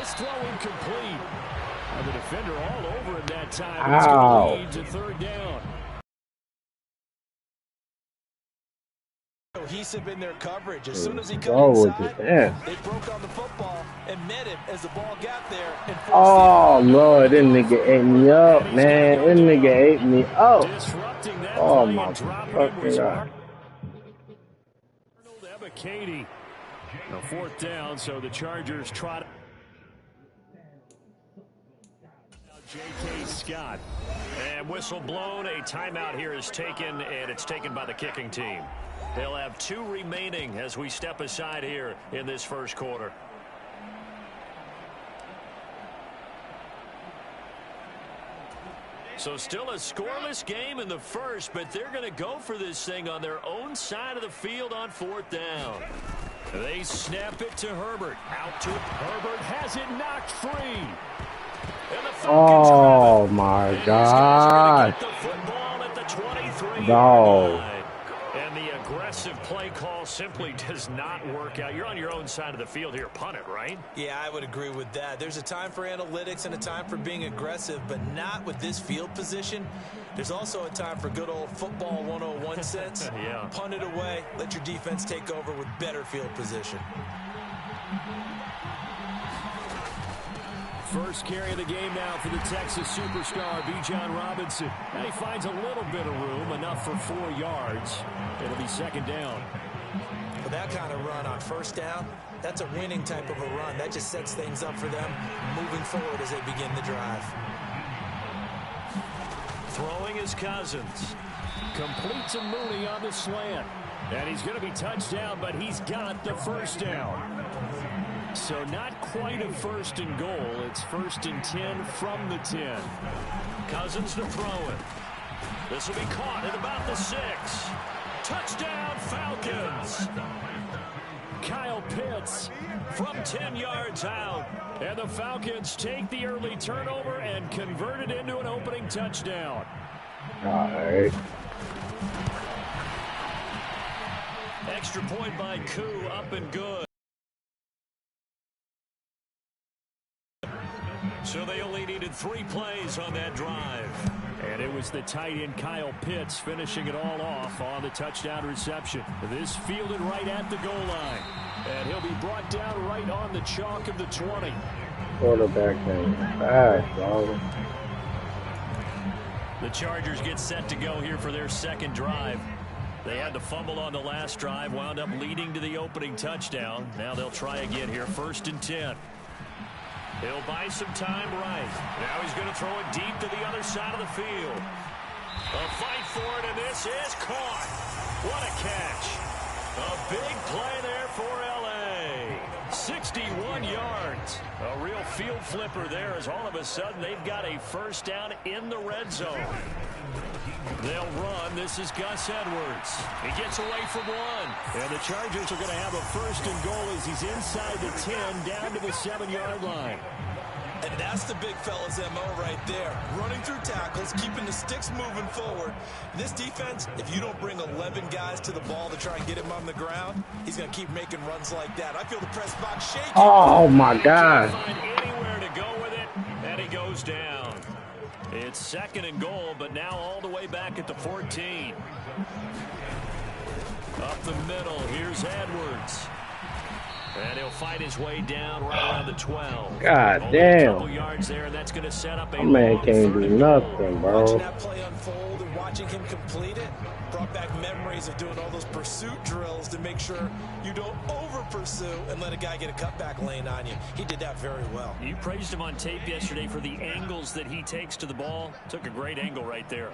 This throw incomplete. The defender all over him that time. It's going to lead to third down. Cohesive in their coverage. As soon as he got inside, they broke on the football and met him as the ball got there. And oh, Lord, this nigga ate me up, man. This nigga ate me up. Oh, my fucking God. Katie. No, fourth down, so the Chargers trot. J.K. Scott. And whistle blown. A timeout here is taken, and it's taken by the kicking team. They'll have 2 remaining as we step aside here in this first quarter. So still a scoreless game in the first, but they're going to go for this thing on their own side of the field on fourth down. They snap it to Herbert. Out to Herbert, has it knocked free. Oh, my God. No. And the aggressive play call simply does not work out. You're on your own side of the field here. Punt it, right? Yeah, I would agree with that. There's a time for analytics and a time for being aggressive, but not with this field position. There's also a time for good old football 101 sense. Yeah. Punt it away. Let your defense take over with better field position. First carry of the game now for the Texas superstar, Bijan Robinson. And he finds a little bit of room, enough for 4 yards. It'll be second down. For that kind of run on first down, that's a winning type of a run. That just sets things up for them moving forward as they begin the drive. Throwing is Cousins. Complete to Mooney on the slant. And he's going to be touched down, but he's got the first down. So not quite a first and goal. It's 1st and 10 from the 10. Cousins to throw it. This will be caught at about the 6. Touchdown Falcons. Kyle Pitts from 10 yards out. And the Falcons take the early turnover and convert it into an opening touchdown. All right. Extra point by Koo, up and good. So they only needed 3 plays on that drive. And it was the tight end Kyle Pitts finishing it all off on the touchdown reception. This fielded right at the goal line. And he'll be brought down right on the chalk of the 20. Quarterback came fast, dog. The Chargers get set to go here for their second drive. They had the fumble on the last drive, wound up leading to the opening touchdown. Now they'll try again here, 1st and 10. He'll buy some time right. Now he's going to throw it deep to the other side of the field. A fight for it, and this is caught. What a catch. A big play there for L.A. 61 yards. A real field flipper there as all of a sudden they've got a first down in the red zone. They'll run. This is Gus Edwards. He gets away from 1. And the Chargers are going to have a 1st and goal as he's inside the 10 down to the 7-yard line. And that's the big fella's MO right there. Running through tackles, keeping the sticks moving forward. This defense, if you don't bring 11 guys to the ball to try and get him on the ground, he's going to keep making runs like that. I feel the press box shaking. Oh, my God. Find anywhere to go with it, and he goes down. It's 2nd and goal, but now all the way back at the 14. Up the middle, here's Edwards. And he'll fight his way down right around the 12. God only damn. a couple yards there, and that's going to set up a man can't do nothing, bro. Watching that play unfold and watching him complete it brought back memories of doing all those pursuit drills to make sure you don't over-pursue and let a guy get a cutback lane on you. He did that very well. You praised him on tape yesterday for the angles that he takes to the ball. Took a great angle right there.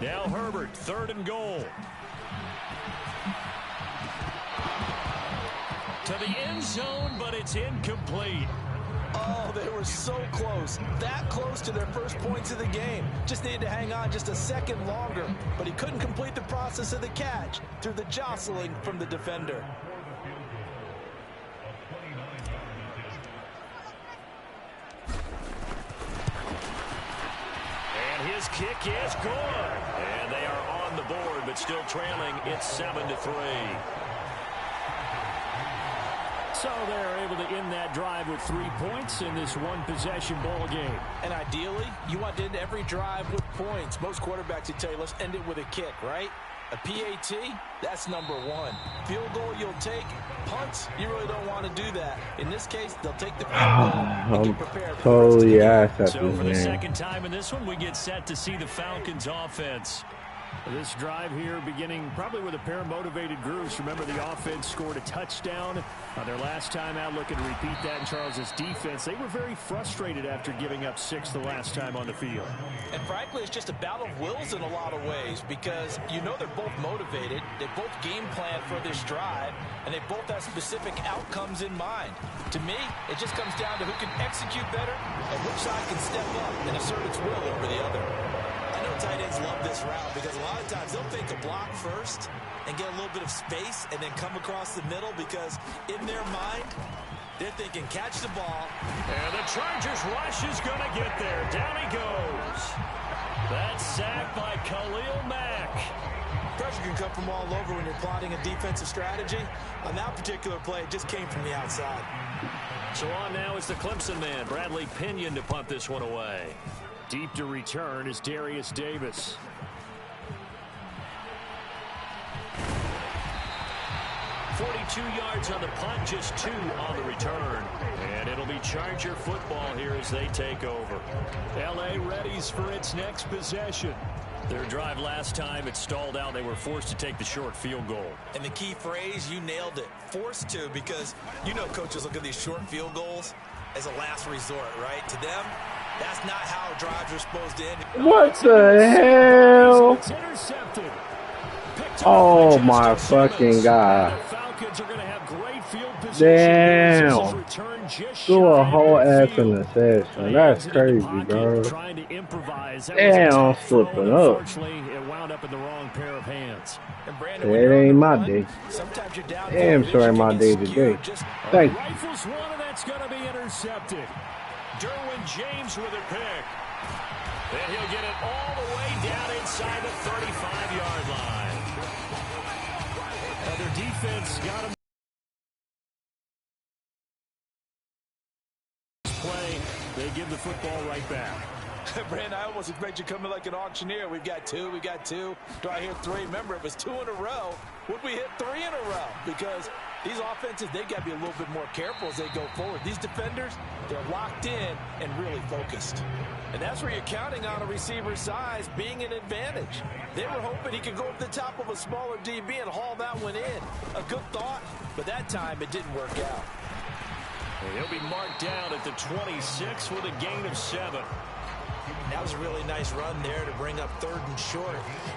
Now Herbert, 3rd and goal. To the end zone, but it's incomplete. Oh, they were so close. That close to their first points of the game. Just needed to hang on just a second longer. But he couldn't complete the process of the catch through the jostling from the defender. And his kick is good. And they are on the board, but still trailing. It's 7-3. So they're able to end that drive with 3 points in this one-possession ball game. And ideally, you want to end every drive with points. Most quarterbacks would tell you, let's end it with a kick, right? A PAT, that's number one. Field goal you'll take. Punts, you really don't want to do that. In this case, they'll take the field goal and get prepared for totally ass at So this for the man. second time in this one, we get set to see the Falcons offense. This drive here beginning probably with a pair of motivated groups. Remember, the offense scored a touchdown their last time out, looking to repeat that in Charles's defense. They were very frustrated after giving up 6 the last time on the field. And frankly, it's just a battle of wills in a lot of ways because you know they're both motivated. They both game plan for this drive, and they both have specific outcomes in mind. To me, it just comes down to who can execute better and which side can step up and assert its will over the other. I know tight ends love this route because a lot of times they'll fake a block first and get a little bit of space and then come across the middle because in their mind, they're thinking catch the ball. And the Chargers rush is going to get there. Down he goes. That's sacked by Khalil Mack. Pressure can come from all over when you're plotting a defensive strategy. On that particular play, it just came from the outside. So on now is the Clemson man, Bradley Pinion, to punt this one away. Deep to return is Darius Davis. .42 yards on the punt, just 2 on the return. And it'll be Charger football here as they take over. L.A. readies for its next possession. Their drive last time, it stalled out. They were forced to take the short field goal. And the key phrase, you nailed it. Forced to, because you know coaches look at these short field goals as a last resort, right? To them, that's not how drives are supposed to end. What the hell? It's intercepted. Oh my fucking God. The Falcons are going to have great field position. Damn. Threw a whole ass interception. That's crazy, bro. Trying to improvise. Damn, I'm slipping up. Unfortunately, it wound up in the wrong pair of hands. And Brandon, It ain't my day. sometimes you're down. Damn sure ain't my day today. Thank you. Rifles one, and that's going to be intercepted. Derwin James with a pick. And he'll get it all the way down inside the 35-yard line. Their defense got him. Play, they give the football right back. Brandon, I almost expect you coming like an auctioneer. We've got 2, we got 2. Do I hear 3? Remember, it was 2 in a row. Would we hit 3 in a row? Because these offenses, they got to be a little bit more careful as they go forward. These defenders, they're locked in and really focused. And that's where you're counting on a receiver's size being an advantage. They were hoping he could go up the top of a smaller DB and haul that one in. A good thought, but that time it didn't work out. He'll be marked down at the 26 with a gain of 7. That was a really nice run there to bring up 3rd and short.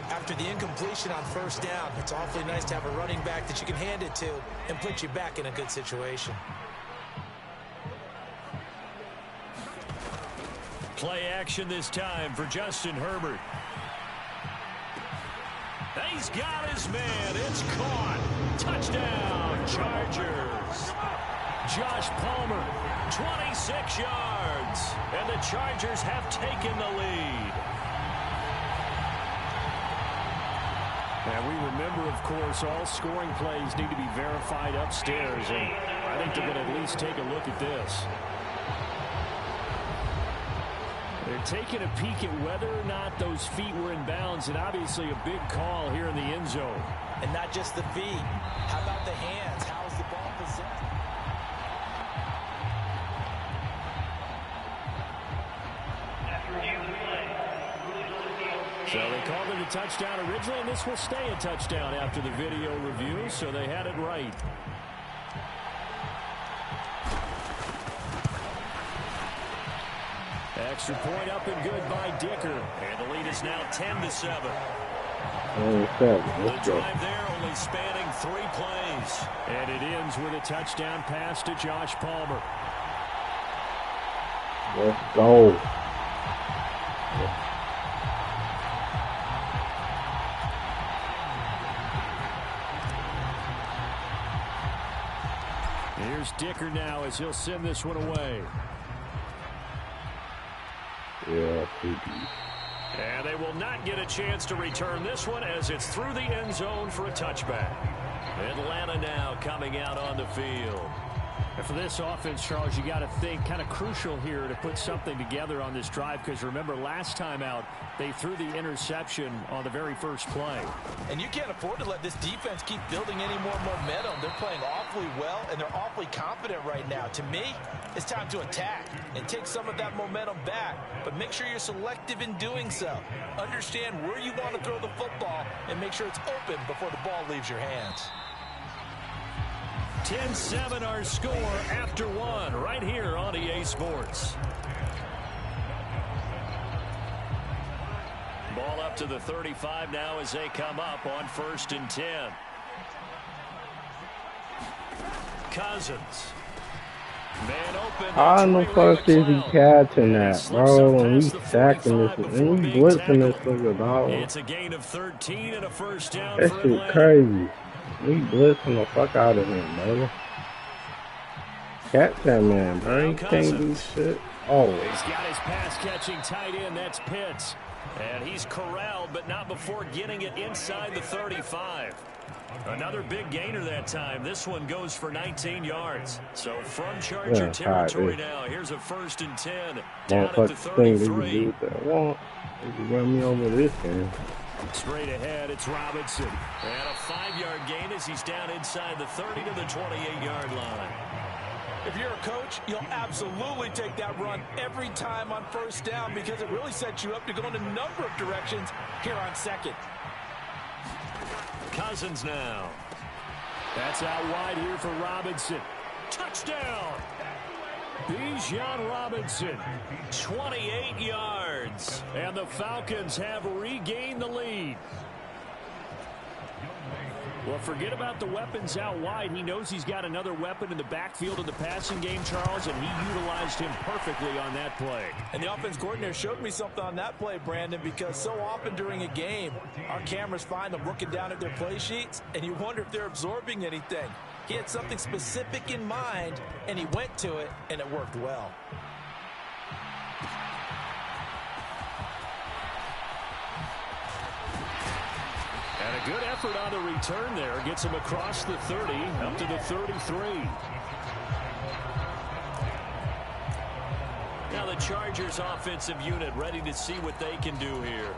After the incompletion on 1st down, it's awfully nice to have a running back that you can hand it to and put you back in a good situation. Play action this time for Justin Herbert. He's got his man. It's caught. Touchdown, Chargers. Josh Palmer, 26 yards. And the Chargers have taken the lead. And we remember, of course, all scoring plays need to be verified upstairs. And I think they're going to at least take a look at this. They're taking a peek at whether or not those feet were in bounds, and obviously a big call here in the end zone. And not just the feet. How about the hands? How's the ball possessed? So they called it a touchdown originally, and this will stay a touchdown after the video review, so they had it right. Extra point up and good by Dicker. And the lead is now 10-7. The drive there only spanning 3 plays. And it ends with a touchdown pass to Josh Palmer. Let's go. Here's Dicker now as he'll send this one away. Yeah, and they will not get a chance to return this one as it's through the end zone for a touchback. Atlanta now coming out on the field. And for this offense, Charles, you got to think kind of crucial here to put something together on this drive, because remember last time out they threw the interception on the very first play. And you can't afford to let this defense keep building any more momentum. They're playing awfully well, and they're awfully confident right now. To me, it's time to attack and take some of that momentum back, but make sure you're selective in doing so. Understand where you want to throw the football and make sure it's open before the ball leaves your hands. 10-7 our score after one right here on EA Sports. Ball up to the 35 now as they come up on 1st and 10. Cousins. Man open. How in the fuck is he catching that, bro? When we sacking this, when we blitzing this nigga, dog. It's a gain of 13 and a first down. That shit crazy. We blitzing the fuck out of him, bro. Catch that man, bro. He can't do shit. Oh. He's got his pass-catching tight end. That's Pitts. And he's corralled, but not before getting it inside the 35. Another big gainer that time. This one goes for 19 yards. So from Charger territory now, here's a 1st and 10. Down at the 33. You run me over this game. Straight ahead, it's Robinson. And a 5-yard gain as he's down inside the 30 to the 28-yard line. If you're a coach, you'll absolutely take that run every time on 1st down, because it really sets you up to go in a number of directions here on 2nd. Cousins now. That's out wide here for Robinson. Touchdown! Bijan Robinson, 28 yards. And the Falcons have regained the lead. Well, forget about the weapons out wide. He knows he's got another weapon in the backfield of the passing game, Charles, and he utilized him perfectly on that play. And the offense coordinator showed me something on that play, Brandon, because so often during a game, our cameras find them looking down at their play sheets, and you wonder if they're absorbing anything. He had something specific in mind, and he went to it, and it worked well. And a good effort on the return there. Gets him across the 30, up to the 33. Now the Chargers offensive unit ready to see what they can do here.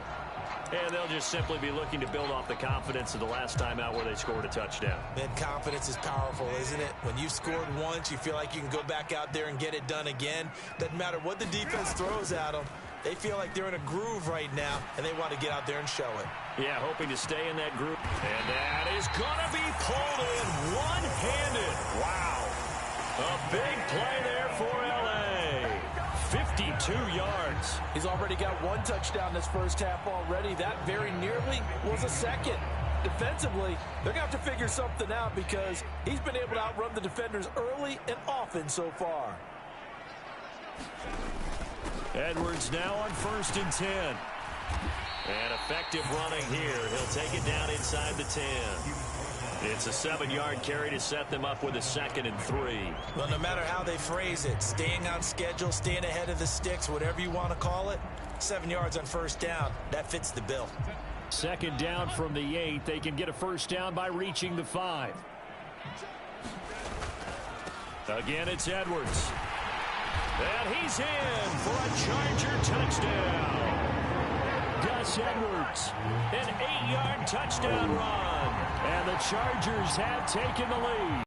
And they'll just simply be looking to build off the confidence of the last time out where they scored a touchdown. Man, confidence is powerful, isn't it? When you've scored once, you feel like you can go back out there and get it done again. Doesn't matter what the defense throws at them. They feel like they're in a groove right now, and they want to get out there and show it. Yeah, hoping to stay in that group. And that is going to be pulled in one-handed. Wow. A big play there for L.A. 52 yards. He's already got one touchdown this first half already. That very nearly was a second. Defensively, they're going to have to figure something out, because he's been able to outrun the defenders early and often so far. Edwards now on 1st and 10. And effective running here. He'll take it down inside the 10. It's a 7-yard carry to set them up with a 2nd and 3. Well, no matter how they phrase it, staying on schedule, staying ahead of the sticks, whatever you want to call it, 7 yards on 1st down, that fits the bill. 2nd down from the 8. They can get a 1st down by reaching the 5. Again, it's Edwards. And he's in for a Charger touchdown. Gus Edwards, an 8-yard touchdown run. And the Chargers have taken the lead.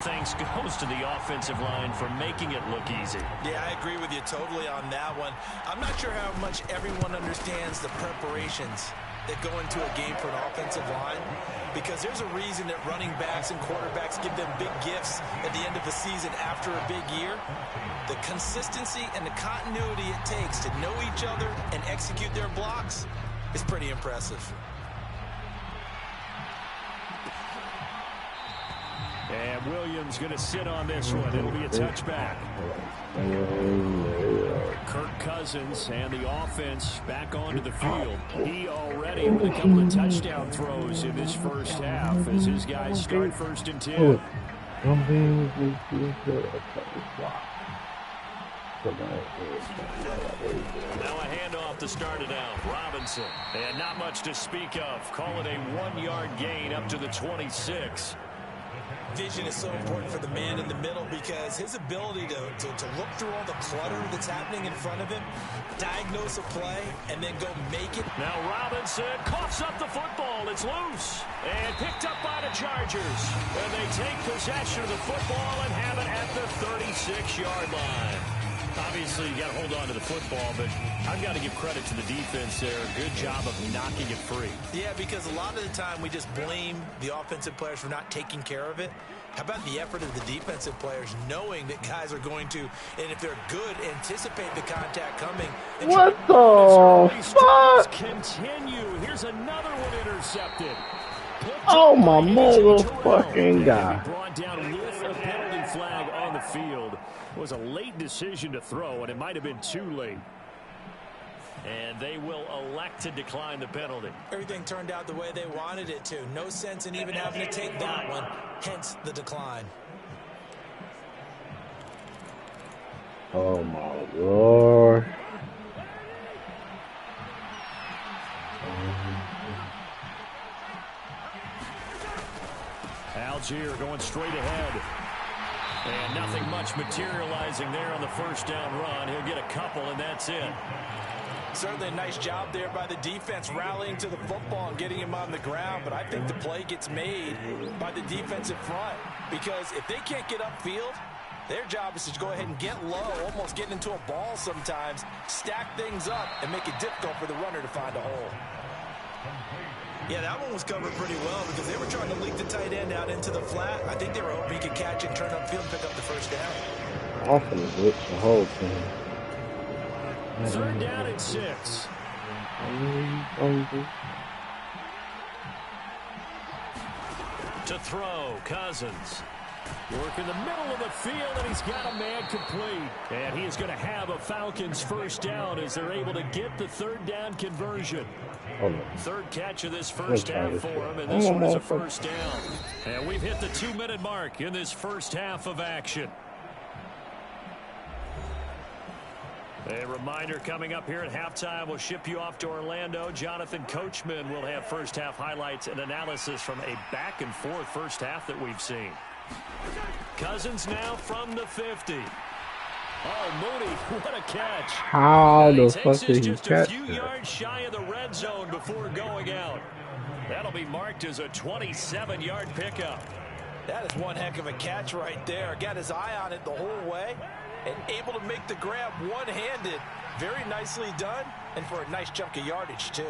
Thanks goes to the offensive line for making it look easy. Yeah, I agree with you totally on that one. I'm not sure how much everyone understands the preparations that go into a game for an offensive line, because there's a reason that running backs and quarterbacks give them big gifts at the end of the season after a big year. The consistency and the continuity it takes to know each other and execute their blocks is pretty impressive. And Williams going to sit on this one. It'll be a touchback. Kirk Cousins and the offense back onto the field. He already with a couple of touchdown throws in this first half as his guys start 1st and 10. Now a handoff to start it out. Robinson. And not much to speak of. Call it a 1-yard gain up to the 26. Vision is so important for the man in the middle because his ability to look through all the clutter that's happening in front of him, diagnose a play, and then go make it. Now Robinson coughs up the football. It's loose and picked up by the Chargers. And they take possession of the football and have it at the 36-yard line. Obviously, you got to hold on to the football, but I've got to give credit to the defense there. Good job of knocking it free. Yeah, because a lot of the time we just blame the offensive players for not taking care of it. How about the effort of the defensive players knowing that guys are going to, and if they're good, anticipate the contact coming. What the fuck? Continue. Here's another one intercepted. Oh, my motherfucking God. Brought down with a penalty flag on the field. It was a late decision to throw, and it might have been too late. And they will elect to decline the penalty. Everything turned out the way they wanted it to. No sense in even having to take that one, hence the decline. Oh, my Lord. Algier going straight ahead. And nothing much materializing there on the first down run. He'll get a couple, and that's it. Certainly a nice job there by the defense rallying to the football and getting him on the ground. But I think the play gets made by the defensive front. Because if they can't get upfield, their job is to go ahead and get low, almost getting into a ball sometimes, stack things up, and make it difficult for the runner to find a hole. Yeah, that one was covered pretty well because they were trying to leak the tight end out into the flat. I think they were hoping he could catch and turn upfield and pick up the first down. Often blitz the whole thing. Third down and 6. To throw, Cousins. Work in the middle of the field, and he's got a man complete. And he is going to have a Falcons first down as they're able to get the third down conversion. Third catch of this first half for him, and this one is a first down. And we've hit the 2-minute mark in this first half of action. A reminder coming up here at halftime. We'll ship you off to Orlando. Jonathan Coachman will have first half highlights and analysis from a back-and-forth first half that we've seen. Cousins now from the 50. Oh, Mooney, what a catch. How the fuck did he just catch a few yards shy of the red zone before going out. That'll be marked as a 27-yard pickup. That is one heck of a catch right there. Got his eye on it the whole way and able to make the grab one-handed. Very nicely done, and for a nice chunk of yardage, too.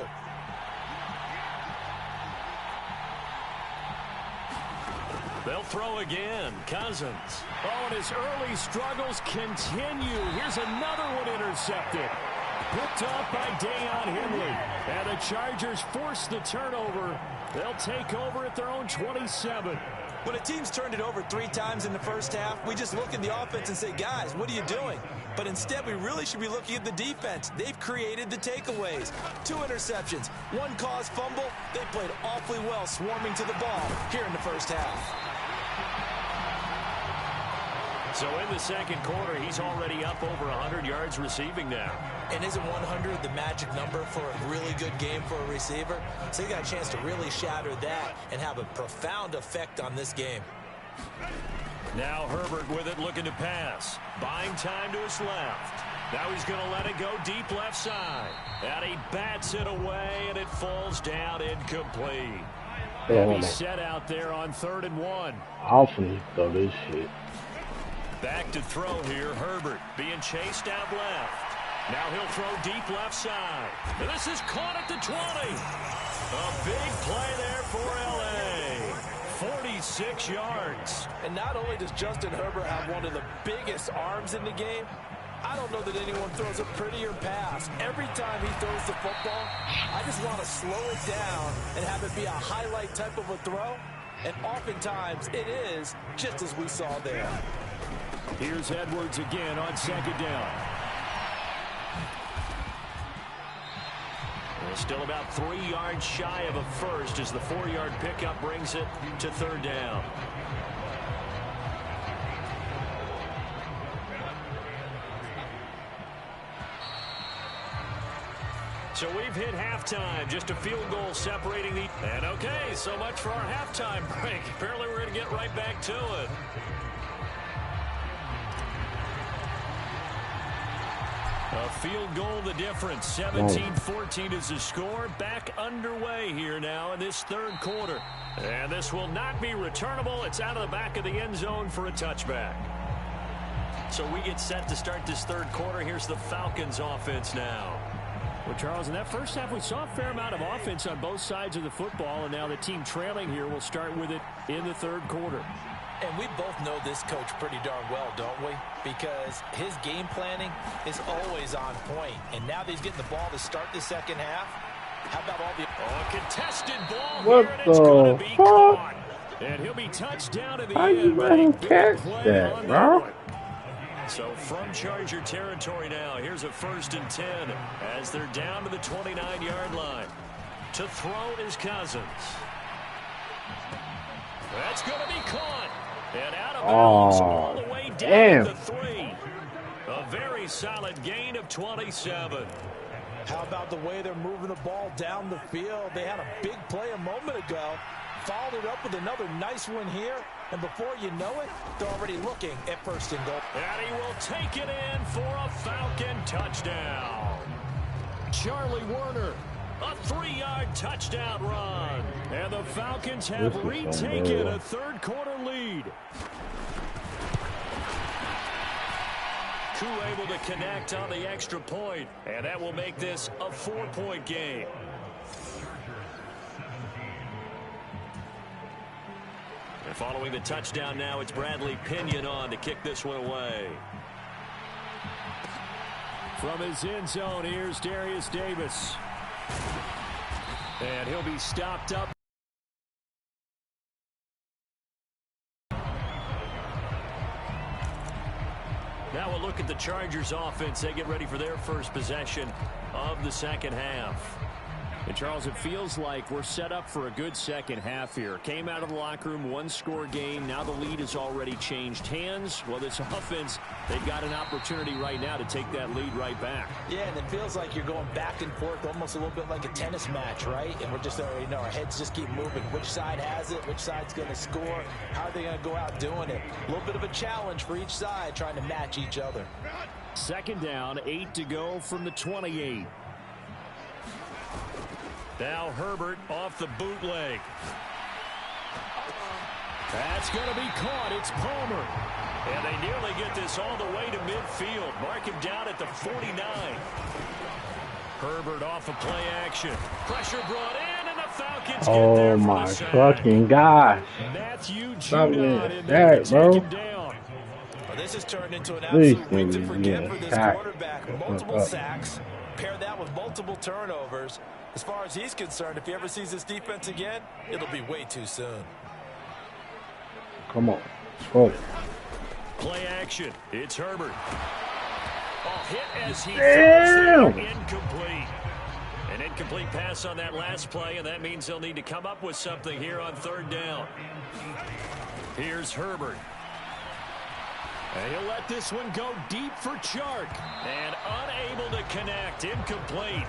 They'll throw again. Cousins. Oh, and his early struggles continue. Here's another one intercepted. Picked off by Deion Henley. And the Chargers force the turnover. They'll take over at their own 27. When a team's turned it over 3 times in the first half, we just look at the offense and say, guys, what are you doing? But instead, we really should be looking at the defense. They've created the takeaways. 2 interceptions, 1 caused fumble. They played awfully well swarming to the ball here in the first half. So in the second quarter, he's already up over 100 yards receiving now. And isn't 100 the magic number for a really good game for a receiver? So he got a chance to really shatter that and have a profound effect on this game. Now Herbert with it, looking to pass. Buying time to his left. Now he's going to let it go deep left side. And he bats it away, and it falls down incomplete. And he's set out there on 3rd and 1. Often throw this shit. Back to throw here, Herbert being chased out left. Now he'll throw deep left side. And this is caught at the 20. A big play there for L.A. 46 yards. And not only does Justin Herbert have one of the biggest arms in the game, I don't know that anyone throws a prettier pass. Every time he throws the football, I just want to slow it down and have it be a highlight type of a throw. And oftentimes it is, just as we saw there. Here's Edwards again on 2nd down. Well, still about 3 yards shy of a first as the 4-yard pickup brings it to 3rd down. So we've hit halftime. Just a field goal separating the... And okay, so much for our halftime break. Apparently we're going to get right back to it. A field goal the difference. 17-14 is the score. Back underway here now in this third quarter. And this will not be returnable. It's out of the back of the end zone for a touchback. So we get set to start this third quarter. Here's the Falcons offense now. Well, Charles, in that first half, we saw a fair amount of offense on both sides of the football, and now the team trailing here will start with it in the third quarter. And we both know this coach pretty darn well, don't we? Because his game planning is always on point. And now that he's getting the ball to start the second half, how about all the... Oh, contested ball what here, and it's going to be fuck? caught. And he'll be touched down in the How you let him catch that, bro? So from Charger territory now, here's a 1st and 10 as they're down to the 29-yard line. To throw is Cousins. That's going to be caught. And out of bounds all the way down to the 3. A very solid gain of 27. How about the way they're moving the ball down the field? They had a big play a moment ago. Followed it up with another nice one here. And before you know it, they're already looking at 1st and goal. And he will take it in for a Falcon touchdown. Charlie Werner, a 3-yard touchdown run. And the Falcons have retaken a third quarter lead. Koo able to connect on the extra point, and that will make this a 4-point game. And following the touchdown now, it's Bradley Pinion on to kick this one away. From his end zone, here's Darius Davis. And he'll be stopped up. Now we'll look at the Chargers offense. They get ready for their first possession of the second half. And Charles, it feels like we're set up for a good second half here. Came out of the locker room, 1-score game. Now the lead has already changed hands. Well, this offense, they've got an opportunity right now to take that lead right back. Yeah, and it feels like you're going back and forth almost a little bit like a tennis match, right? And we're just already know our heads just keep moving. Which side has it? Which side's going to score? How are they going to go out doing it? A little bit of a challenge for each side trying to match each other. Second down, 8 to go from the 28. Now Herbert off the bootleg. That's going to be caught. It's Palmer. And they nearly get this all the way to midfield. Mark him down at the 49. Herbert off of play action. Pressure brought in, and the Falcons get there for my the sack. fucking gosh. Matthew Stop Judon me in that, there to bro. take him down. Well, this has turned into an Please absolute week to give me forget a for this sack. quarterback. Multiple sacks. Pair that with multiple turnovers. As far as he's concerned, if he ever sees this defense again, it'll be way too soon. Come on. Go. Play action. It's Herbert. A hit as he Damn. throws it incomplete. An incomplete pass on that last play, and that means they'll need to come up with something here on third down. Here's Herbert. And he'll let this one go deep for Chark. And unable to connect. Incomplete.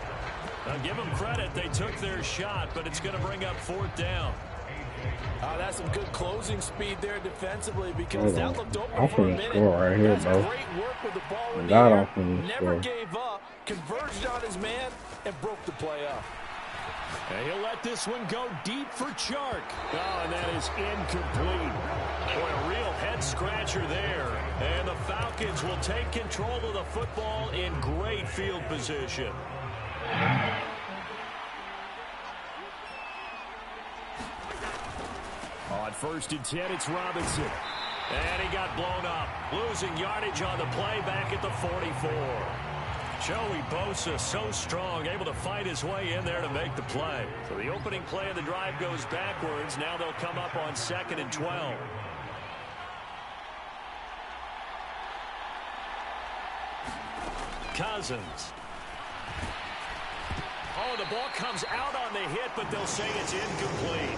I'll give them credit. They took their shot, but it's going to bring up 4th down. That's some good closing speed there defensively because that looked open for a minute. Score right here, That's bro. great work with the ball in the God, air. I'm Never score. gave up, converged on his man, and broke the play up. And he'll let this one go deep for Chark. Oh, and that is incomplete. Boy, a real head-scratcher there. And the Falcons will take control of the football in great field position. On 1st and 10, it's Robinson. And he got blown up. Losing yardage on the play back at the 44. Joey Bosa so strong, able to fight his way in there to make the play. So the opening play of the drive goes backwards. Now they'll come up on 2nd and 12. Cousins. Oh, the ball comes out on the hit, but they'll say it's incomplete.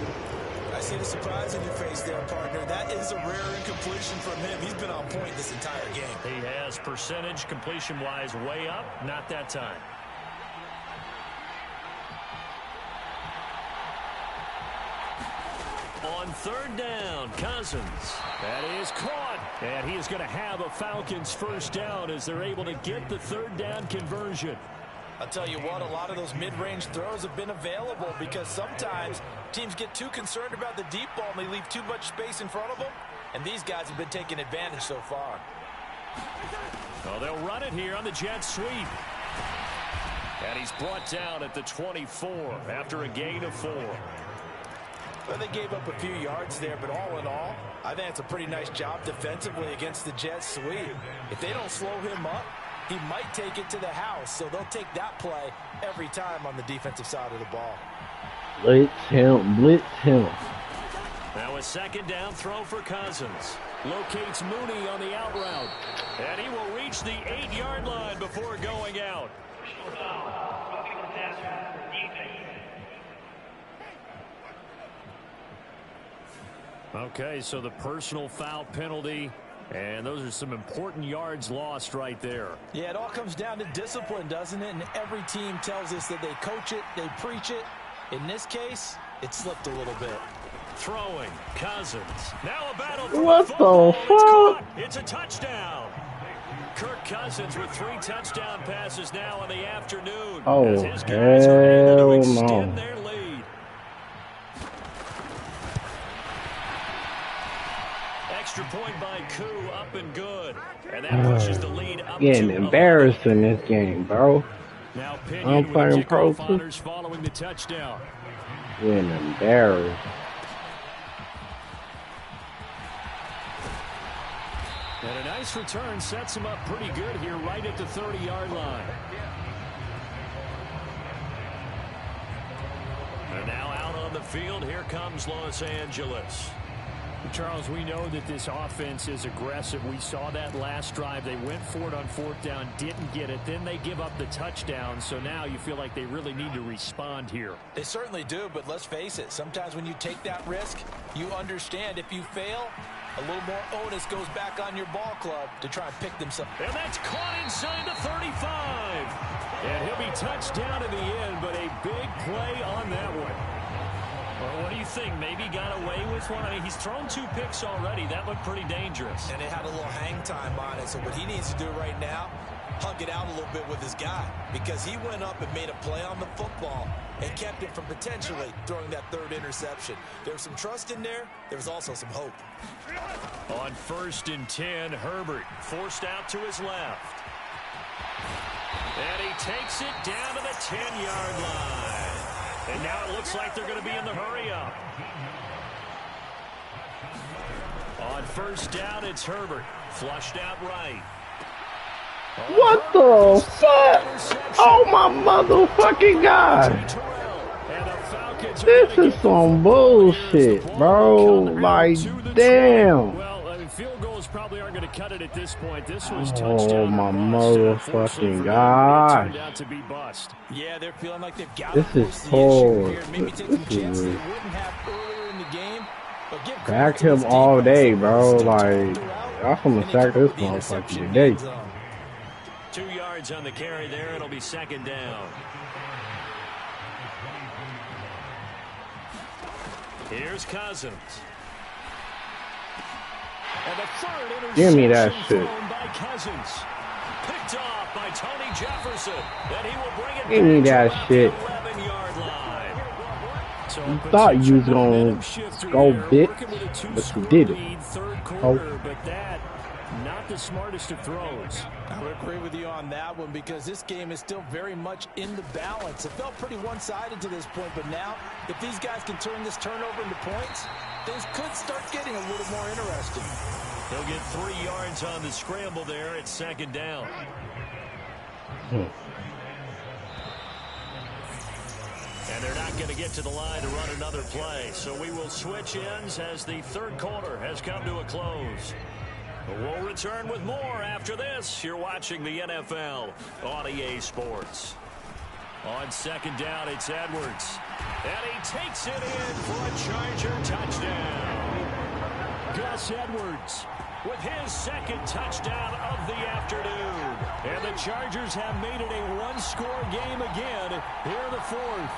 I see the surprise in your face there, partner. That is a rare incompletion from him. He's been on point this entire game. He has percentage completion-wise way up. Not that time. On third down, Cousins. That is caught. And he is going to have a Falcons first down as they're able to get the third down conversion. I'll tell you what, a lot of those mid-range throws have been available because sometimes teams get too concerned about the deep ball and they leave too much space in front of them. And these guys have been taking advantage so far. Well, they'll run it here on the jet sweep. And he's brought down at the 24 after a gain of 4. Well, they gave up a few yards there, but all in all, I think it's a pretty nice job defensively against the jet sweep. If they don't slow him up, he might take it to the house, so they'll take that play every time on the defensive side of the ball. Blitz him, blitz him. Now a second down throw for Cousins. Locates Mooney on the out route. And he will reach the 8-yard line before going out. Okay, so the personal foul penalty, and those are some important yards lost right there. Yeah, it all comes down to discipline, doesn't it? And every team tells us that they coach it, they preach it. In this case, it slipped a little bit. Throwing, Cousins. Now a battle for what the football. the fuck? It's a touchdown. Kirk Cousins with 3 touchdown passes now in the afternoon. Oh, as his guys are able to extend no. their lead. Extra point by Koo, up and good. And that pushes the lead up Getting to embarrassed in this game, bro. Now I'm Pinion playing with pro kickoff too. honors following the touchdown. Getting embarrassed. And a nice return sets him up pretty good here right at the 30-yard line. And now out on the field, here comes Los Angeles. Charles, we know that this offense is aggressive. We saw that last drive. They went for it on 4th down, didn't get it. Then they give up the touchdown. So now you feel like they really need to respond here. They certainly do, but let's face it. Sometimes when you take that risk, you understand if you fail, a little more onus goes back on your ball club to try and pick themselves. And that's caught inside the 35. And he'll be touched down in the end, but a big play on that one. Well, what do you think? Maybe got away with one? I mean, he's thrown 2 picks already. That looked pretty dangerous. And it had a little hang time on it. So what he needs to do right now, hug it out a little bit with his guy. Because he went up and made a play on the football and kept him from potentially throwing that 3rd interception. There was some trust in there. There was also some hope. On 1st and 10, Herbert forced out to his left. And he takes it down to the 10-yard line. And now it looks like they're going to be in the hurry-up. On 1st down, it's Herbert. Flushed out right. What the fuck? Oh my motherfucking god. This is some bullshit, bro. Like, damn. Well, I mean, field goals probably aren't going to cut it at this point. This was Oh my motherfucking god. turned out to be bust. Yeah, they're feeling like they've got This to is push the issue here. cold. Maybe take some chances they wouldn't have earlier in the game. But give Back credit to him this all defense. day, bro. Still Like, turned throughout, I'm gonna and he sack took this the motherfucker interception today. in the zone. 2 yards on the carry there. It'll be 2nd down. Here's Cousins. And the 3rd interception Give me that shit. thrown by Cousins. Picked off by Tony Jefferson. And he will bring it Give me back that to shit. about the 11-yard line. So You thought you was gonna momentum shifter go there, bitch, working with a but you two-score didn't. lead, 3rd Oh. quarter, but that not the smartest of throws. I would agree with you on that one because this game is still very much in the balance. It felt pretty one-sided to this point, but now if these guys can turn this turnover into points, things could start getting a little more interesting. He'll get 3 yards on the scramble there. It's 2nd down. And they're not going to get to the line to run another play. So we will switch ends as the 3rd quarter has come to a close. We'll return with more after this. You're watching the NFL on EA Sports. On 2nd down, it's Edwards. And he takes it in for a Charger touchdown. Gus Edwards with his 2nd touchdown of the afternoon. And the Chargers have made it a 1-score game again here in the 4th.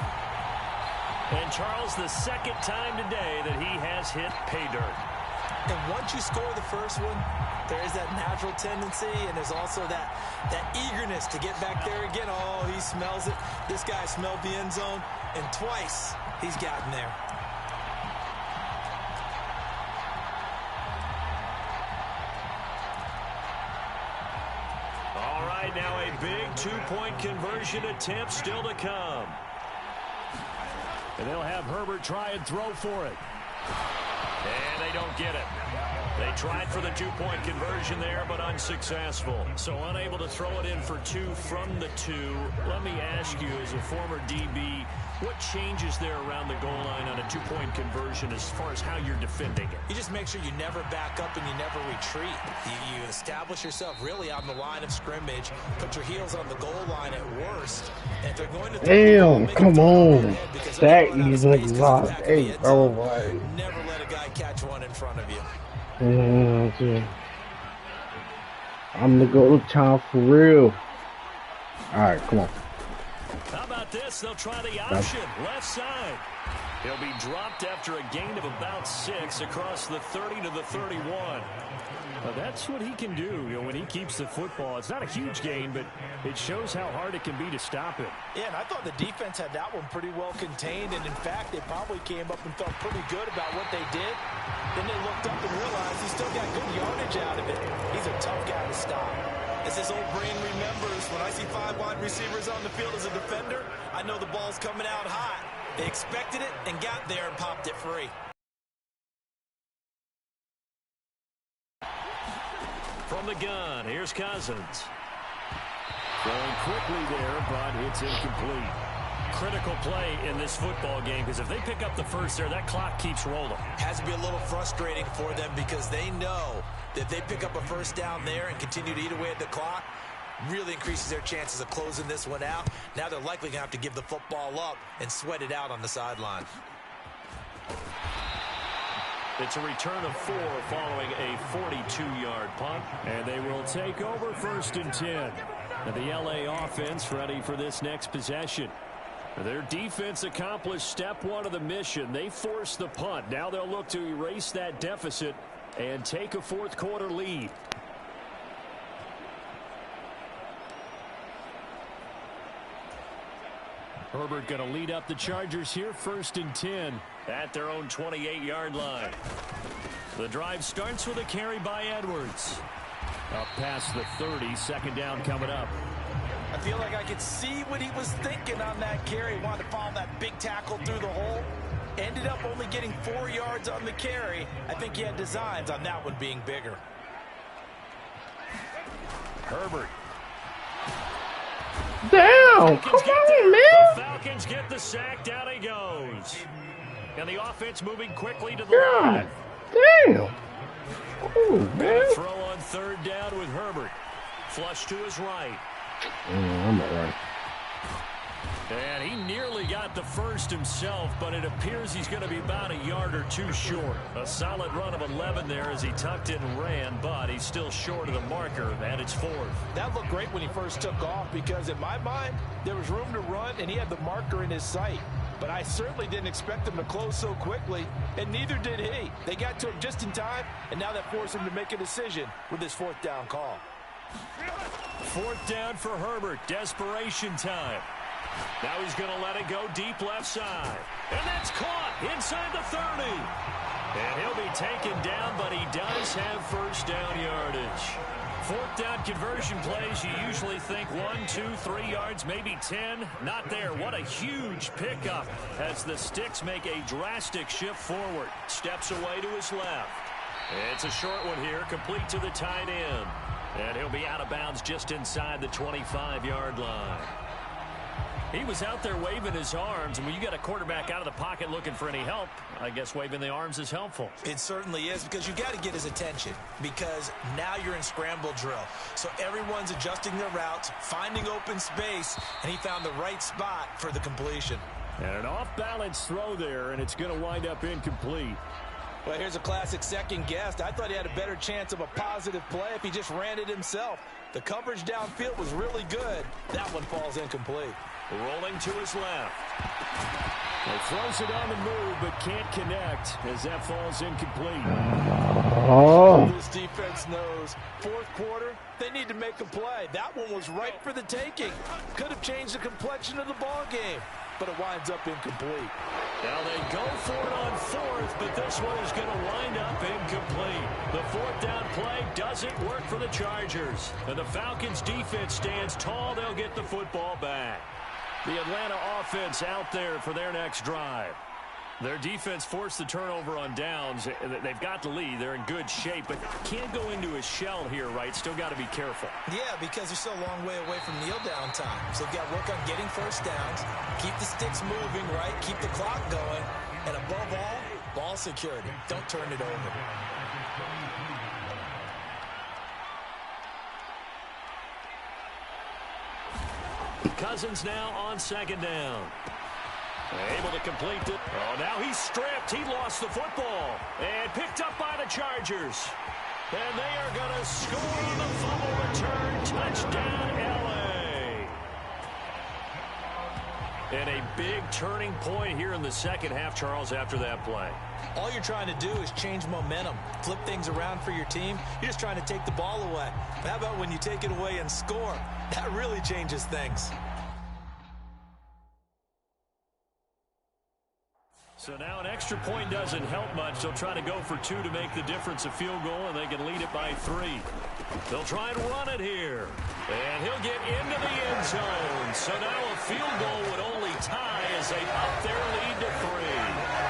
And Charles, the second time today that he has hit pay dirt. And once you score the first one, there is that natural tendency, and there's also that eagerness to get back there again. Oh, he smells it. This guy smelled the end zone, and twice he's gotten there. All right, now a big two-point conversion attempt still to come. And they'll have Herbert try and throw for it. And they don't get it. They tried for the two-point conversion there, but unsuccessful. So unable to throw it in for two from the two. Let me ask you, as a former DB, what changes there around the goal line on a two-point conversion as far as how you're defending it? You just make sure you never back up and you never retreat. You establish yourself really on the line of scrimmage, put your heels on the goal line at worst. And if they're going to damn, come on. That is a lot. Hey, bro, never let a guy catch one in front of you. I'm the goal child for real. Alright, come on. How about this? They'll try the option. Left side. He'll be dropped after a gain of about 6 across the 30 to the 31. Well, that's what he can do, when he keeps the football. It's not a huge gain, but it shows how hard it can be to stop it. Yeah, and I thought the defense had that one pretty well contained, and in fact, they probably came up and felt pretty good about what they did. Then they looked up and realized he still got good yardage out of it. He's a tough guy to stop. As his old brain remembers, when I see 5 wide receivers on the field as a defender, I know the ball's coming out hot. They expected it and got there and popped it free. From the gun, here's Cousins. Going quickly there, but it's incomplete. Critical play in this football game, because if they pick up the first there, that clock keeps rolling. Has to be a little frustrating for them, because they know that if they pick up a first down there and continue to eat away at the clock, really increases their chances of closing this one out. Now they're likely going to have to give the football up and sweat it out on the sideline. It's a return of 4 following a 42-yard punt, and they will take over 1st and 10. And the LA offense ready for this next possession. Their defense accomplished step 1 of the mission. They forced the punt. Now they'll look to erase that deficit and take a 4th quarter lead. Herbert going to lead up the Chargers here, 1st and 10 at their own 28-yard line. The drive starts with a carry by Edwards. Up past the 30, 2nd down coming up. I feel like I could see what he was thinking on that carry. He wanted to follow that big tackle through the hole. Ended up only getting 4 yards on the carry. I think he had designs on that one being bigger. Herbert. Damn, come on, man. The Falcons get the sack. Down he goes. And the offense moving quickly to the line. Damn. Oh, man. Throw on 3rd down with Herbert. Flush to his right. I'm all right. And he nearly got the first himself, but it appears he's going to be about a yard or 2 short. A solid run of 11 there as he tucked in and ran, but he's still short of the marker, and it's 4th. That looked great when he first took off, because in my mind, there was room to run, and he had the marker in his sight. But I certainly didn't expect him to close so quickly, and neither did he. They got to him just in time, and now that forced him to make a decision with his 4th down call. 4th down for Herbert. Desperation time. Now he's going to let it go deep left side. And that's caught inside the 30. And he'll be taken down, but he does have 1st down yardage. 4th down conversion plays, you usually think 1, 2, 3 yards, maybe 10. Not there. What a huge pickup as the Sticks make a drastic shift forward. Steps away to his left. It's a short one here, complete to the tight end. And he'll be out of bounds just inside the 25-yard line. He was out there waving his arms, and when you got a quarterback out of the pocket looking for any help, I guess waving the arms is helpful. It certainly is, because you got to get his attention, because now you're in scramble drill. So everyone's adjusting their routes, finding open space, and he found the right spot for the completion. And an off-balance throw there, and it's going to wind up incomplete. Well, here's a classic second guess. I thought he had a better chance of a positive play if he just ran it himself. The coverage downfield was really good. That one falls incomplete. Rolling to his left. He throws it on the move, but can't connect as that falls incomplete. Oh. This defense knows fourth quarter, they need to make a play. That one was ripe for the taking. Could have changed the complexion of the ball game, but it winds up incomplete. Now they go for it on fourth, but this one is going to wind up incomplete. The fourth down play doesn't work for the Chargers. And the Falcons defense stands tall. They'll get the football back. The Atlanta offense out there for their next drive. Their defense forced the turnover on downs. They've got the lead. They're in good shape, but can't go into a shell here, right? Still got to be careful. Yeah, because they're still a long way away from kneel down time. So they've got to work on getting first downs, keep the sticks moving, right? Keep the clock going. And above all, ball security. Don't turn it over. Cousins now on second down. Able to complete it. Oh, now he's stripped. He lost the football. And picked up by the Chargers. And they are going to score on the fumble return. Touchdown, L.A. And a big turning point here in the second half, Charles, after that play. All you're trying to do is change momentum, flip things around for your team. You're just trying to take the ball away. How about when you take it away and score? That really changes things. So now an extra point doesn't help much. They'll try to go for two to make the difference a field goal, and they can lead it by 3. They'll try and run it here. And he'll get into the end zone. So now a field goal would only tie as they up their lead to 3.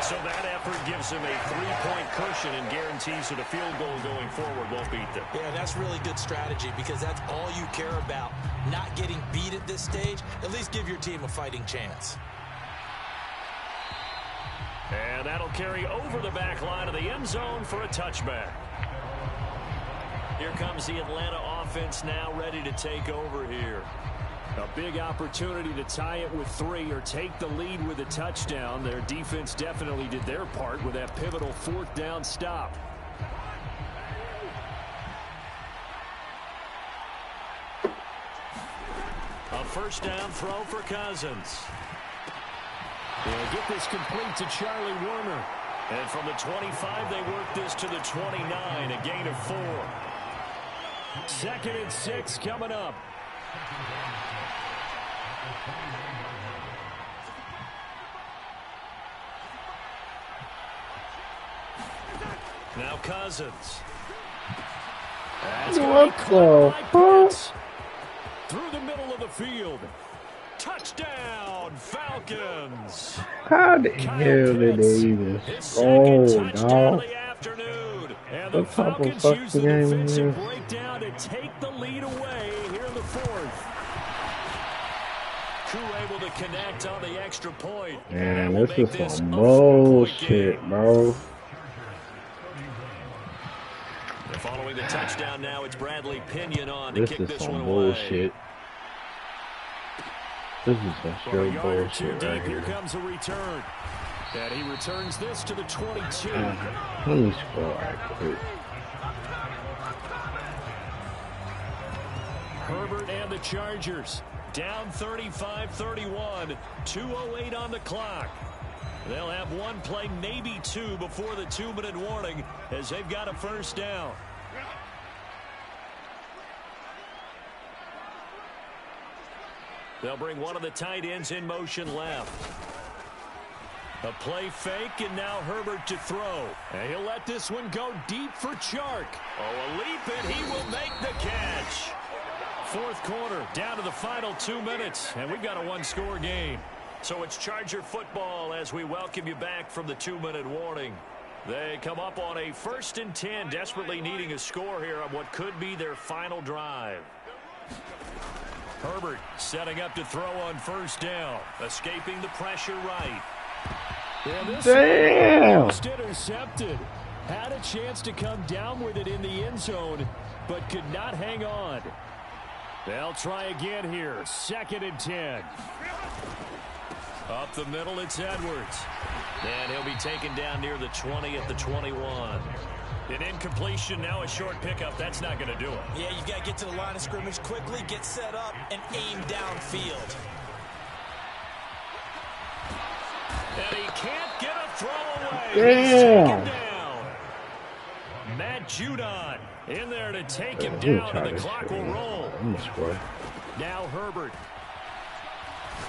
So that effort gives them a 3-point cushion and guarantees that a field goal going forward won't beat them. Yeah, that's really good strategy because that's all you care about. Not getting beat at this stage. At least give your team a fighting chance. And that'll carry over the back line of the end zone for a touchback. Here comes the Atlanta offense now ready to take over here. A big opportunity to tie it with 3 or take the lead with a touchdown. Their defense definitely did their part with that pivotal fourth down stop. A first down throw for Cousins. They'll get this complete to Charlie Warner. And from the 25, they work this to the 29, a gain of 4. 2nd and 6 coming up. Now Cousins. That's What the fuck? through the middle of the field. Touchdown, Falcons. How the hell did they even score, dog? And the Falcons use the defensive breakdown to take the lead away here in the 4th. Crew able to connect on the extra point. Man, this is some bullshit, bro. Following the touchdown now, it's Bradley Pinion on to This kick is this some one bullshit. away. This is some straight bullshit deep, right here here. comes a return. And he returns this to the 22. Let me scroll right quick. Herbert and the Chargers down 35-31. 2:08 on the clock. They'll have one play, maybe 2, before the 2-minute warning as they've got a first down. They'll bring one of the tight ends in motion left. A play fake, and now Herbert to throw. And he'll let this one go deep for Chark. Oh, a leap, and he will make the catch. 4th quarter, down to the final 2 minutes, and we've got a one-score game. So it's Charger football as we welcome you back from the 2-minute warning. They come up on a 1st and 10, desperately needing a score here on what could be their final drive. Herbert setting up to throw on first down, escaping the pressure right. And this Damn! was intercepted. Had a chance to come down with it in the end zone, but could not hang on. They'll try again here. 2nd and 10. Up the middle, it's Edwards. And he'll be taken down near the 20 at the 21. An incompletion, now a short pickup. That's not going to do it. Yeah, you've got to get to the line of scrimmage quickly, get set up, and aim downfield. And he can't get a throw away. Damn. Down. Matt Judon in there to take him down, and the clock will roll. I'm gonna score. Now Herbert.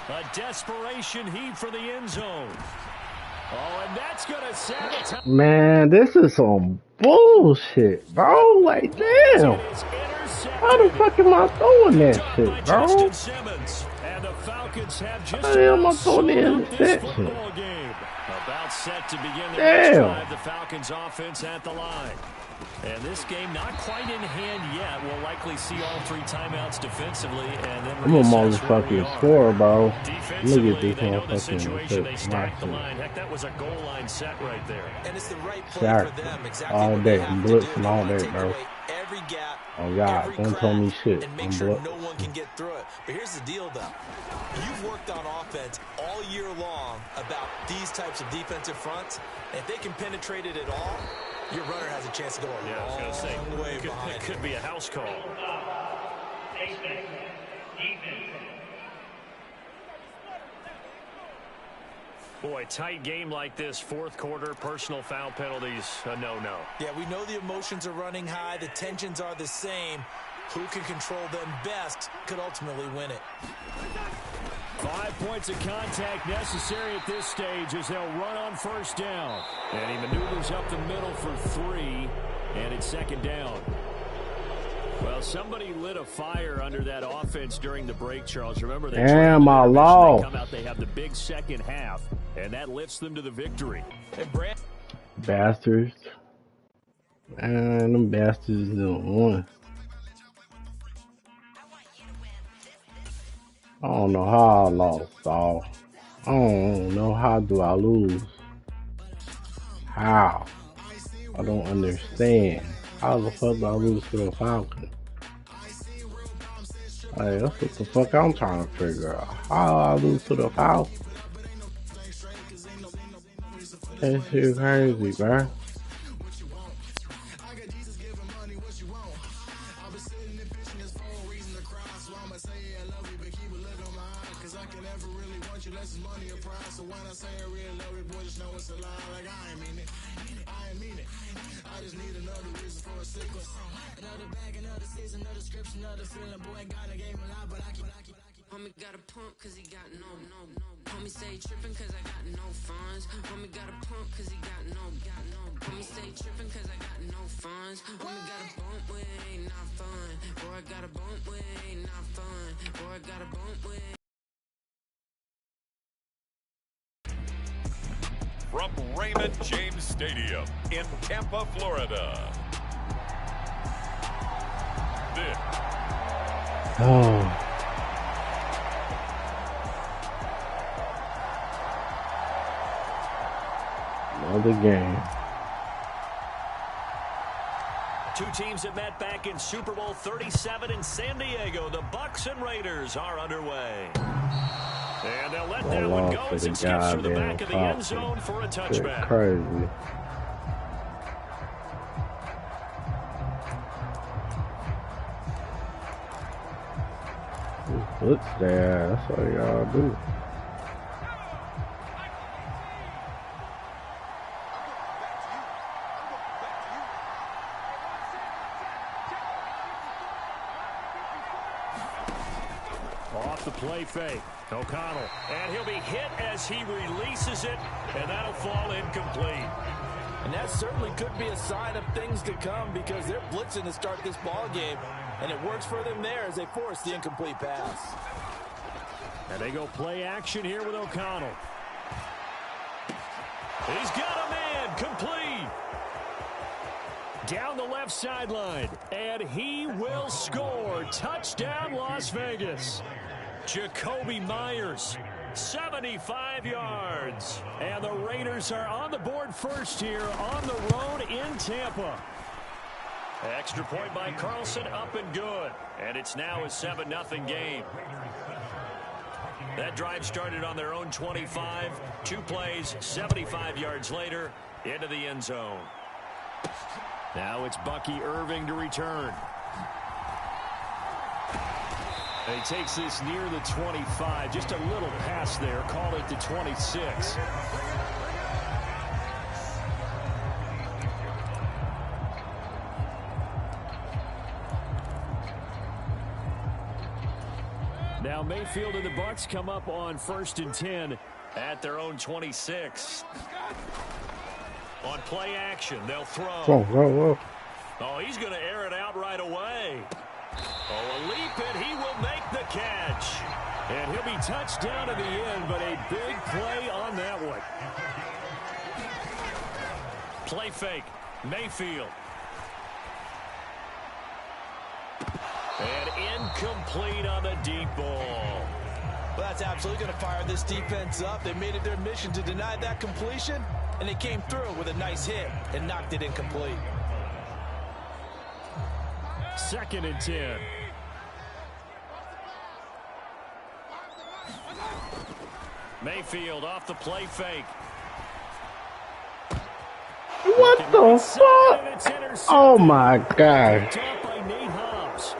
A desperation heave for the end zone. Oh, and that's going to sabotage. Man, this is some bullshit, bro. Like, damn. How the fuck am I throwing that shit, bro? And the Falcons have just how the hell am I throwing the interception? About set to begin the next drive, the Falcons offense at the line. And this game not quite in hand yet. We'll likely see all 3 timeouts defensively, and then I'm a motherfucking scorer, bro. Look at this motherfucking they stack the line. Heck, that was a goal line set right there. And it's the right play for them. Exactly all day, blitzing all day, bro. Every gap, oh God, don't tell me shit. And make sure no one can get through it. But here's the deal, though. You've worked on offense all year long about these types of defensive fronts. And if they can penetrate it at all, your runner has a chance to go a long way behind. It could be a house call. Boy, tight game like this, fourth quarter, personal foul penalties, a no-no. Yeah, we know the emotions are running high. The tensions are the same. Who can control them best could ultimately win it. 5 points of contact necessary at this stage as they'll run on first down. And he maneuvers up the middle for 3, and it's second down. Well, somebody lit a fire under that offense during the break, Charles. Remember, they come out, they have the big second half, and that lifts them to the victory. Bastards. Man, them bastards done won. I don't know how I lost, dog. I don't know how do I lose. How? I don't understand. How the fuck do I lose to the Falcons? Hey, that's what the fuck I'm trying to figure out. How do I lose to the Falcons? That shit crazy, bro. Homie got a pump cause he got no. Homie say trippin' cause I got no funds. Homie got a pump cause he got no. Homie say trippin' cause I got no funds. Homie got a bump with ain't not fun. Boy, I got a bump with ain't not fun. Boy, I got a bump with. From Raymond James Stadium in Tampa, Florida. This. Oh. Another game. Two teams that met back in Super Bowl 37 in San Diego. The Bucs and Raiders are underway. And they'll let that one go as it skips through the back of the end zone for a touchback. Crazy. Blitz there. That's all you gotta do. Off the play fake. O'Connell. And he'll be hit as he releases it, and that'll fall incomplete. And that certainly could be a sign of things to come because they're blitzing to start this ball game, and it works for them there as they force the incomplete pass. And they go play action here with O'Connell. He's got a man complete. Down the left sideline, and he will score. Touchdown, Las Vegas. Jacoby Myers, 75 yards. And the Raiders are on the board first here on the road in Tampa. Extra point by Carlson, up and good. And it's now a 7-0 game. That drive started on their own 25. 2 plays, 75 yards later, into the end zone. Now it's Bucky Irving to return. And he takes this near the 25. Just a little pass there. Call it the 26. Now Mayfield and the Bucs come up on 1st and 10 at their own 26. On play action, they'll throw. Whoa. Oh, he's going to air it out right away. Oh, a leap, and he will make the catch. And he'll be touched down at the end, but a big play on that one. Play fake. Mayfield. And incomplete on the deep ball. Well, that's absolutely going to fire this defense up. They made it their mission to deny that completion, and they came through with a nice hit and knocked it incomplete. 2nd and 10. Mayfield off the play fake. What the fuck? Oh my God. Top by Nate Hobbs.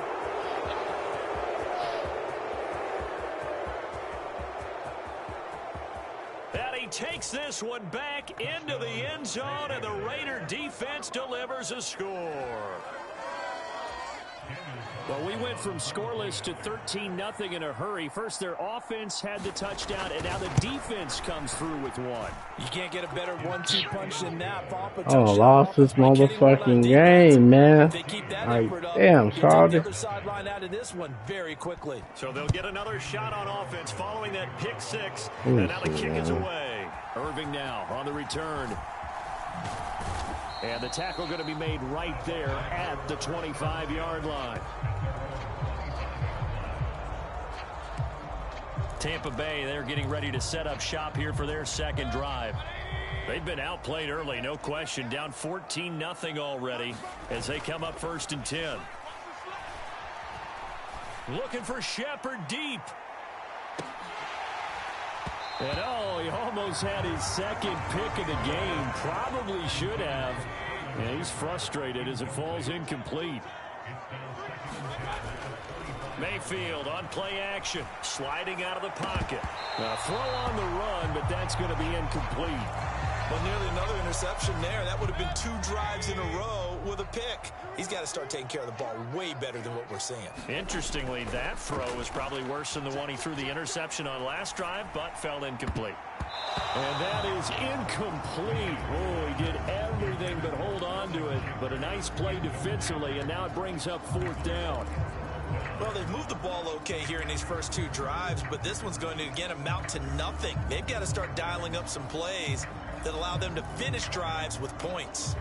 And he takes this one back into the end zone, and the Raider defense delivers a score. Well, we went from scoreless to 13-0 in a hurry. First, their offense had the touchdown, and now the defense comes through with one. You can't get a better 1-2 punch than that. Oh, lost this motherfucking game, man. Damn, Charlie. Sideline out of this one very quickly. So they'll get another shot on offense following that pick six. And now the kick is away. Irving now on the return. And the tackle going to be made right there at the 25-yard line. Tampa Bay, they're getting ready to set up shop here for their second drive. They've been outplayed early, no question. Down 14-0 already as they come up 1st and 10. Looking for Shepard deep. And oh, he almost had his second pick of the game. Probably should have. And he's frustrated as it falls incomplete. Mayfield on play action, sliding out of the pocket. Now throw on the run, but that's going to be incomplete. Well, nearly another interception there. That would have been 2 drives in a row with a pick. He's got to start taking care of the ball way better than what we're seeing. Interestingly, that throw was probably worse than the one he threw the interception on last drive, but fell incomplete. And that is incomplete. Oh, he did everything but hold on to it. But a nice play defensively, and now it brings up 4th down. Well, they've moved the ball okay here in these first 2 drives, but this one's going to, again, amount to nothing. They've got to start dialing up some plays that allow them to finish drives with points.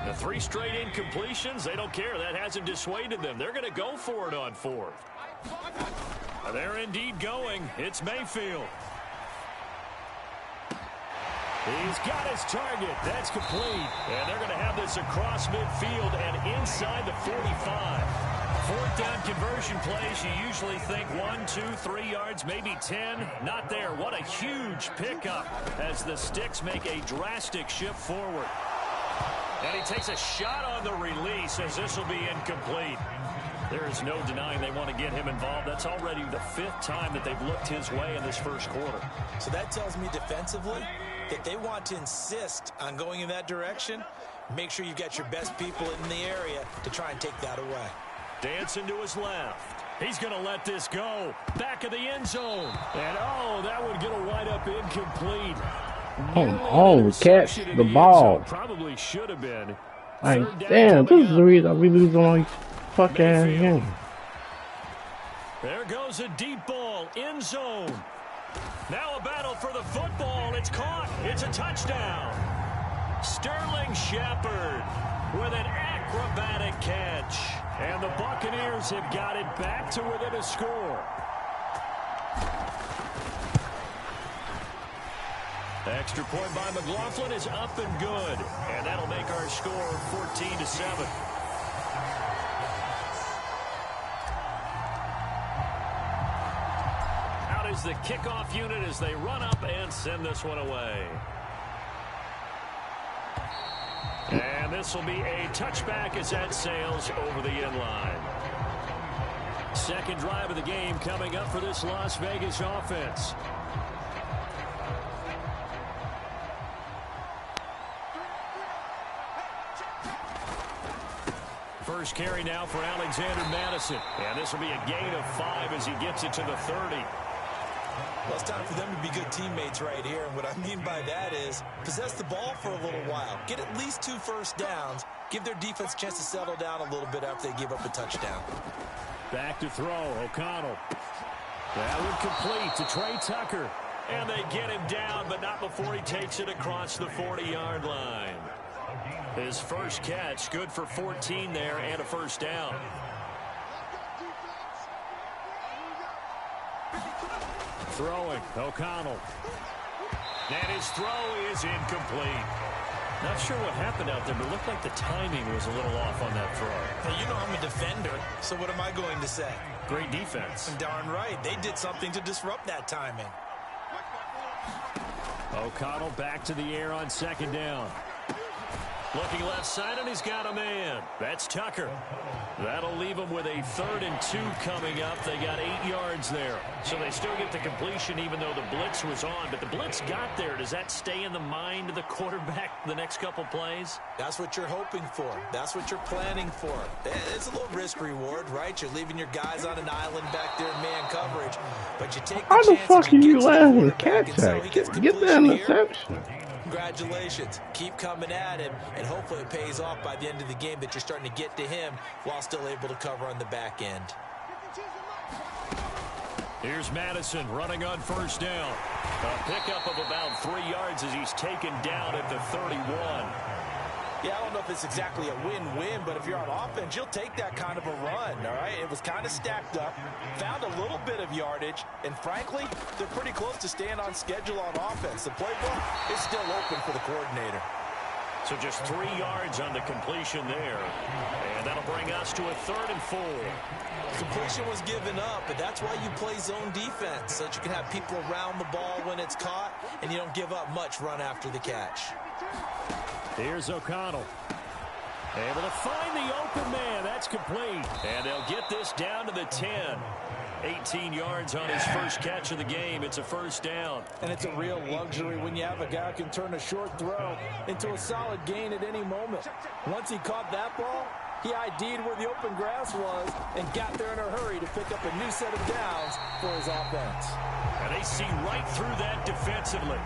The 3 straight incompletions, they don't care. That hasn't dissuaded them. They're going to go for it on 4th. They're indeed going. It's Mayfield. He's got his target. That's complete. And they're going to have this across midfield and inside the 45. 4th down conversion plays, you usually think 1, 2, 3 yards, maybe 10. Not there. What a huge pickup as the Sticks make a drastic shift forward. And he takes a shot on the release as this will be incomplete. There is no denying they want to get him involved. That's already the 5th time that they've looked his way in this first quarter. So that tells me defensively that they want to insist on going in that direction. Make sure you've got your best people in the area to try and take that away. Dancing to his left. He's going to let this go. Back of the end zone. And, oh, that would get a wide-up incomplete. Oh, catch the ball. Probably should have been. Like, damn, this is the reason I'll be losing all these fuck-ass games. There goes a deep ball. End zone. Now a battle for the football. It's caught. It's a touchdown. Sterling Shepard with an acrobatic catch. And the Buccaneers have got it back to within a score. Extra point by McLaughlin is up and good. And that'll make our score 14-7. Out is the kickoff unit as they run up and send this one away. And this this will be a touchback as that sails over the inline. Second drive of the game coming up for this Las Vegas offense. First carry now for Alexander Mattison. And this will be a gain of 5 as he gets it to the 30. Well, it's time for them to be good teammates right here. And what I mean by that is possess the ball for a little while. Get at least 2 first downs. Give their defense a chance to settle down a little bit after they give up a touchdown. Back to throw. O'Connell. That would complete to Trey Tucker. And they get him down, but not before he takes it across the 40-yard line. His first catch, good for 14 there and a first down. Throwing, O'Connell. And his throw is incomplete. Not sure what happened out there, but it looked like the timing was a little off on that throw. Now, you know I'm a defender, so what am I going to say? Great defense. Darn right. They did something to disrupt that timing. O'Connell back to the air on second down. Looking left side, and he's got a man. That's Tucker. That'll leave him with a 3rd and 2 coming up. They got 8 yards there. So they still get the completion even though the blitz was on. But the blitz got there. Does that stay in the mind of the quarterback the next couple plays? That's what you're hoping for. That's what you're planning for. It's a little risk reward, right? You're leaving your guys on an island back there in man coverage. But you take the How the chance fuck are you laughing? catch Catch that. Get that interception. Congratulations. Keep coming at him, and hopefully it pays off by the end of the game that you're starting to get to him while still able to cover on the back end. Here's Madison running on first down. A pickup of about 3 yards as he's taken down at the 31. Yeah, I don't know if it's exactly a win-win, but if you're on offense, you'll take that kind of a run, all right? It was kind of stacked up, found a little bit of yardage, and frankly, they're pretty close to staying on schedule on offense. The playbook is still open for the coordinator. So just 3 yards on the completion there. And that'll bring us to a 3rd and 4. Completion was given up, but that's why you play zone defense, so that you can have people around the ball when it's caught, and you don't give up much run after the catch. Here's O'Connell. Able to find the open man. That's complete. And they'll get this down to the 10. 18 yards on his first catch of the game. It's a first down. And it's a real luxury when you have a guy who can turn a short throw into a solid gain at any moment. Once he caught that ball, he ID'd where the open grass was and got there in a hurry to pick up a new set of downs for his offense. And they see right through that defensively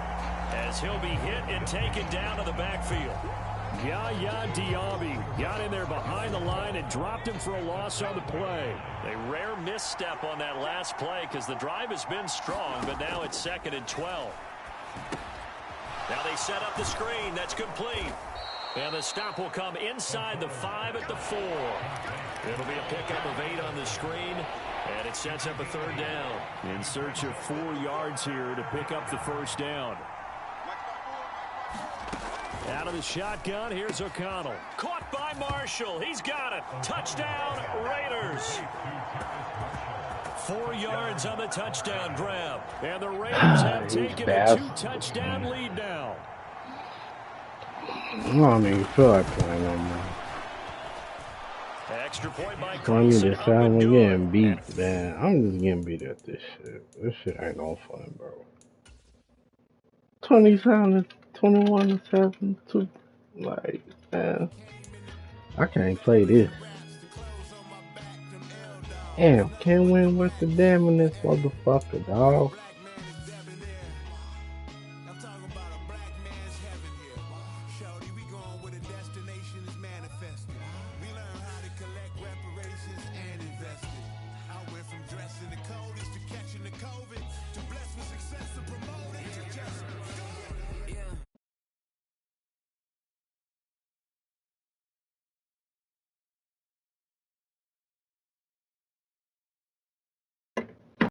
as he'll be hit and taken down to the backfield. Yaya Diaby got in there behind the line and dropped him for a loss on the play. A rare misstep on that last play because the drive has been strong, but now it's 2nd and 12. Now they set up the screen. That's complete. And the stop will come inside the 5 at the 4. It'll be a pickup of 8 on the screen, and it sets up a 3rd down. In search of 4 yards here to pick up the first down. Out of the shotgun, here's O'Connell. Caught by Marshall. He's got it. Touchdown, Raiders. 4 yards on the touchdown grab. And the Raiders have taken a 2-touchdown lead now. I don't even feel like playing no more. Extra point by I need Carlson. to sound like getting beat, man. I'm just getting beat at this shit. This shit ain't no fun, bro. 27 to 21 to 7 to like, man. I can't play this. Damn, can't win with the damn in this motherfucker, dog.